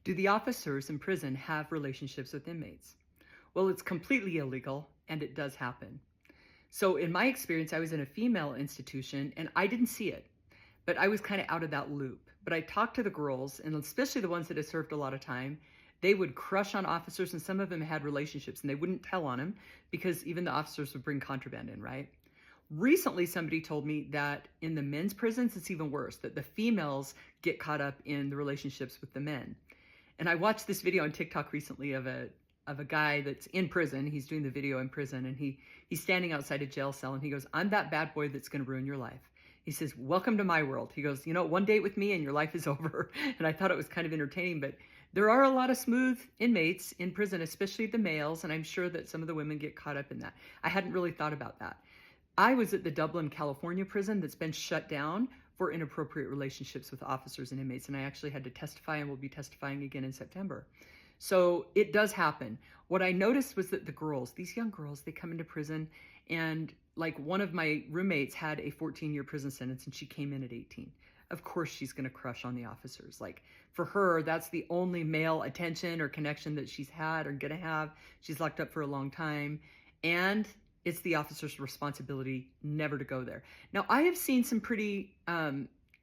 Do the officers in prison have relationships with inmates? Well, it's completely illegal and it does happen. So, in my experience, I was in a female institution and I didn't see it, but I was kind of out of that loop. But I talked to the girls, and especially the ones that had served a lot of time. They would crush on officers, and some of them had relationships, and they wouldn't tell on them because even the officers would bring contraband in, right? Recently, somebody told me that in the men's prisons, it's even worse, that the females get caught up in the relationships with the men. And I watched this video on TikTok recently of a guy that's in prison. He's doing the video in prison, and he's standing outside a jail cell, and he goes, "I'm that bad boy that's going to ruin your life." He says, "Welcome to my world." He goes, one date with me and your life is over." And I thought it was kind of entertaining, but there are a lot of smooth inmates in prison, especially the males, and I'm sure that some of the women get caught up in that. I hadn't really thought about that. I was at the Dublin, California prison that's been shut down for inappropriate relationships with officers and inmates, and I actually had to testify and will be testifying again in September. So it does happen. What I noticed was that the girls, these young girls, they come into prison, and like one of my roommates had a 14-year prison sentence and she came in at 18. Of course she's going to crush on the officers. Like, for her, that's the only male attention or connection that she's had or going to have. She's locked up for a long time, and it's the officer's responsibility never to go there. Now, I have seen some pretty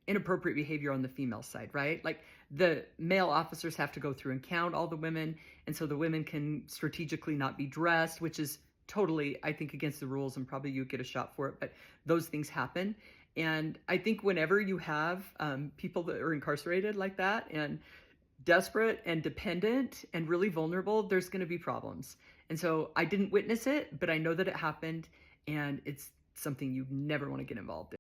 inappropriate behavior on the female side, right? Like, the male officers have to go through and count all the women, and so the women can strategically not be dressed, which is totally, I think, against the rules, and probably you get a shot for it, but those things happen. And I think whenever you have people that are incarcerated like that and desperate and dependent and really vulnerable, there's going to be problems. And so I didn't witness it, but I know that it happened, and it's something you never want to get involved in.